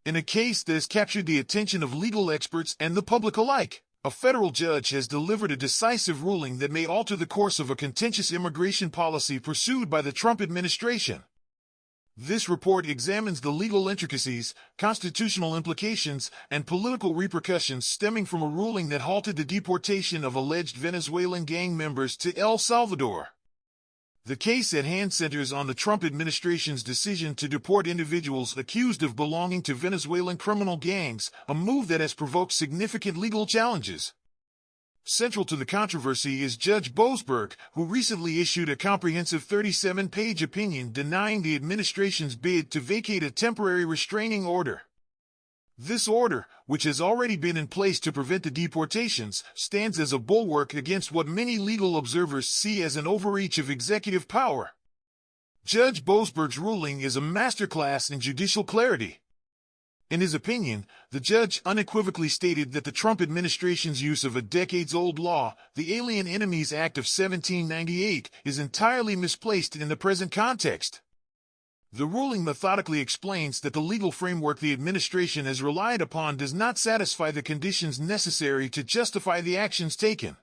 In a case that has captured the attention of legal experts and the public alike, a federal judge has delivered a decisive ruling that may alter the course of a contentious immigration policy pursued by the Trump administration. This report examines the legal intricacies, constitutional implications, and political repercussions stemming from a ruling that halted the deportation of alleged Venezuelan gang members to El Salvador. The case at hand centers on the Trump administration's decision to deport individuals accused of belonging to Venezuelan criminal gangs, a move that has provoked significant legal challenges. Central to the controversy is Judge Boasberg, who recently issued a comprehensive 37-page opinion denying the administration's bid to vacate a temporary restraining order. This order, which has already been in place to prevent the deportations, stands as a bulwark against what many legal observers see as an overreach of executive power. Judge Boasberg's ruling is a masterclass in judicial clarity. In his opinion, the judge unequivocally stated that the Trump administration's use of a decades-old law, the Alien Enemies Act of 1798, is entirely misplaced in the present context. The ruling methodically explains that the legal framework the administration has relied upon does not satisfy the conditions necessary to justify the actions taken.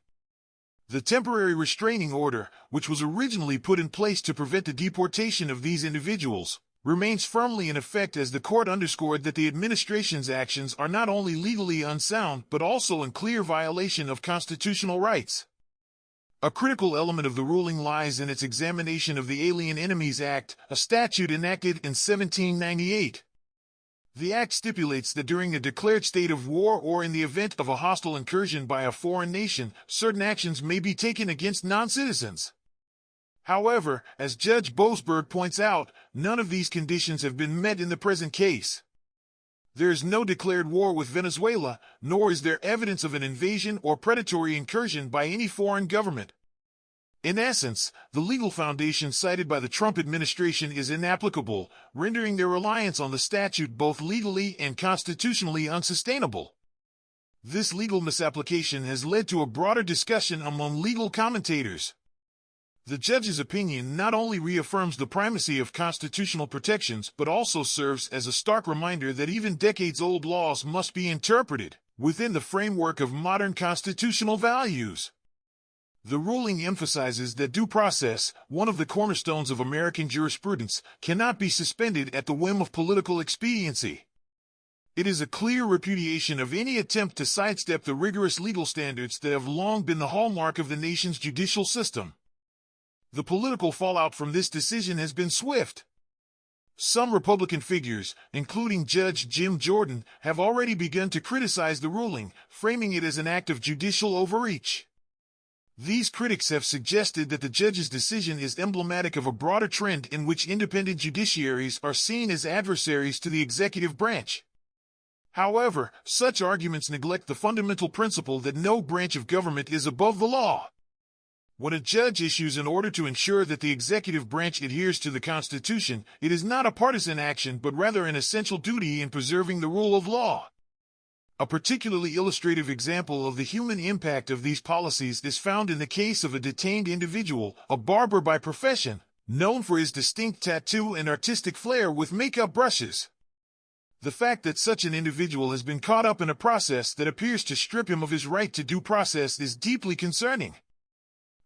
The temporary restraining order, which was originally put in place to prevent the deportation of these individuals, remains firmly in effect as the court underscored that the administration's actions are not only legally unsound but also in clear violation of constitutional rights. A critical element of the ruling lies in its examination of the Alien Enemies Act, a statute enacted in 1798. The act stipulates that during a declared state of war or in the event of a hostile incursion by a foreign nation, certain actions may be taken against non-citizens. However, as Judge Boasberg points out, none of these conditions have been met in the present case. There is no declared war with Venezuela, nor is there evidence of an invasion or predatory incursion by any foreign government. In essence, the legal foundation cited by the Trump administration is inapplicable, rendering their reliance on the statute both legally and constitutionally unsustainable. This legal misapplication has led to a broader discussion among legal commentators. The judge's opinion not only reaffirms the primacy of constitutional protections but also serves as a stark reminder that even decades-old laws must be interpreted within the framework of modern constitutional values. The ruling emphasizes that due process, one of the cornerstones of American jurisprudence, cannot be suspended at the whim of political expediency. It is a clear repudiation of any attempt to sidestep the rigorous legal standards that have long been the hallmark of the nation's judicial system. The political fallout from this decision has been swift. Some Republican figures, including Judge Jim Jordan, have already begun to criticize the ruling, framing it as an act of judicial overreach. These critics have suggested that the judge's decision is emblematic of a broader trend in which independent judiciaries are seen as adversaries to the executive branch. However, such arguments neglect the fundamental principle that no branch of government is above the law. When a judge issues an order to ensure that the executive branch adheres to the Constitution, it is not a partisan action but rather an essential duty in preserving the rule of law. A particularly illustrative example of the human impact of these policies is found in the case of a detained individual, a barber by profession, known for his distinct tattoo and artistic flair with makeup brushes. The fact that such an individual has been caught up in a process that appears to strip him of his right to due process is deeply concerning.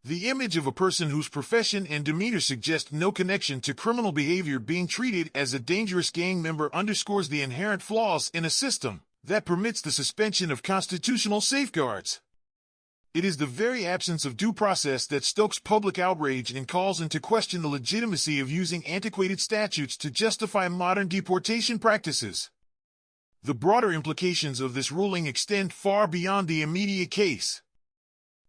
The image of a person whose profession and demeanor suggest no connection to criminal behavior being treated as a dangerous gang member underscores the inherent flaws in a system that permits the suspension of constitutional safeguards. It is the very absence of due process that stokes public outrage and calls into question the legitimacy of using antiquated statutes to justify modern deportation practices. The broader implications of this ruling extend far beyond the immediate case.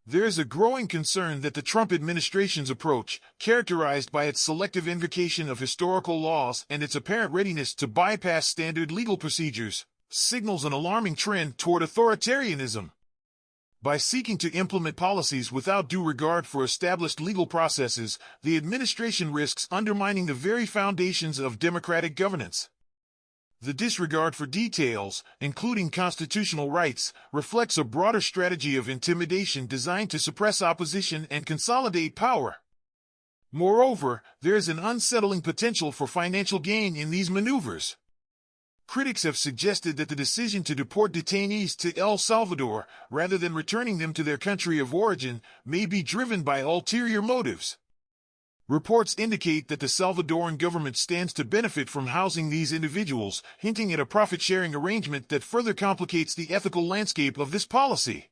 There is a growing concern that the Trump administration's approach, characterized by its selective invocation of historical laws and its apparent readiness to bypass standard legal procedures, signals an alarming trend toward authoritarianism. By seeking to implement policies without due regard for established legal processes, the administration risks undermining the very foundations of democratic governance. The disregard for details, including constitutional rights, reflects a broader strategy of intimidation designed to suppress opposition and consolidate power. Moreover, there is an unsettling potential for financial gain in these maneuvers. Critics have suggested that the decision to deport detainees to El Salvador, rather than returning them to their country of origin, may be driven by ulterior motives. Reports indicate that the Salvadoran government stands to benefit from housing these individuals, hinting at a profit-sharing arrangement that further complicates the ethical landscape of this policy.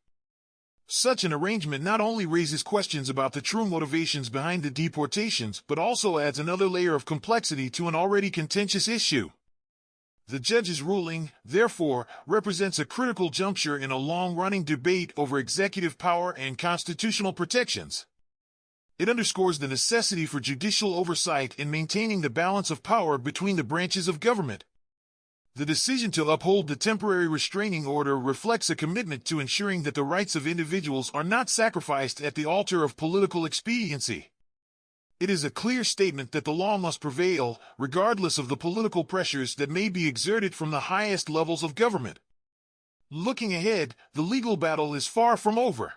Such an arrangement not only raises questions about the true motivations behind the deportations, but also adds another layer of complexity to an already contentious issue. The judge's ruling, therefore, represents a critical juncture in a long-running debate over executive power and constitutional protections. It underscores the necessity for judicial oversight in maintaining the balance of power between the branches of government. The decision to uphold the temporary restraining order reflects a commitment to ensuring that the rights of individuals are not sacrificed at the altar of political expediency. It is a clear statement that the law must prevail, regardless of the political pressures that may be exerted from the highest levels of government. Looking ahead, the legal battle is far from over.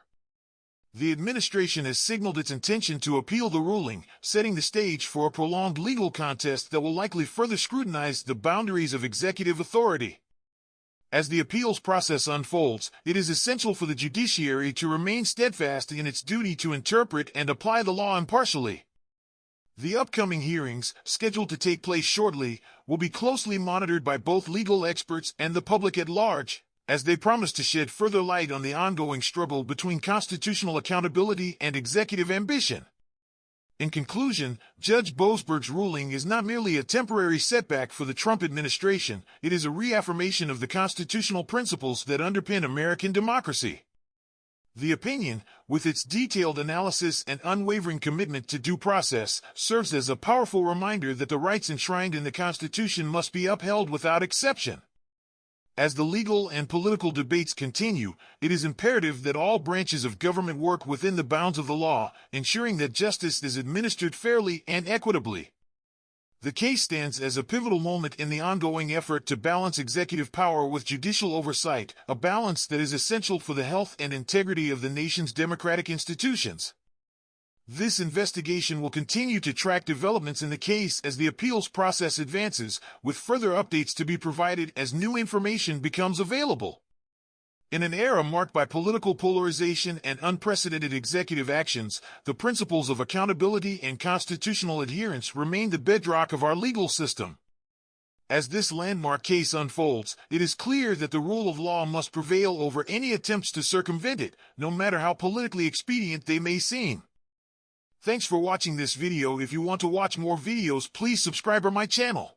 The administration has signaled its intention to appeal the ruling, setting the stage for a prolonged legal contest that will likely further scrutinize the boundaries of executive authority. As the appeals process unfolds, it is essential for the judiciary to remain steadfast in its duty to interpret and apply the law impartially. The upcoming hearings, scheduled to take place shortly, will be closely monitored by both legal experts and the public at large, as they promise to shed further light on the ongoing struggle between constitutional accountability and executive ambition. In conclusion, Judge Boasberg's ruling is not merely a temporary setback for the Trump administration, it is a reaffirmation of the constitutional principles that underpin American democracy. The opinion, with its detailed analysis and unwavering commitment to due process, serves as a powerful reminder that the rights enshrined in the Constitution must be upheld without exception. As the legal and political debates continue, it is imperative that all branches of government work within the bounds of the law, ensuring that justice is administered fairly and equitably. The case stands as a pivotal moment in the ongoing effort to balance executive power with judicial oversight, a balance that is essential for the health and integrity of the nation's democratic institutions. This investigation will continue to track developments in the case as the appeals process advances, with further updates to be provided as new information becomes available. In an era marked by political polarization and unprecedented executive actions, the principles of accountability and constitutional adherence remain the bedrock of our legal system. As this landmark case unfolds, it is clear that the rule of law must prevail over any attempts to circumvent it, no matter how politically expedient they may seem. Thanks for watching this video. If you want to watch more videos, please subscribe to my channel.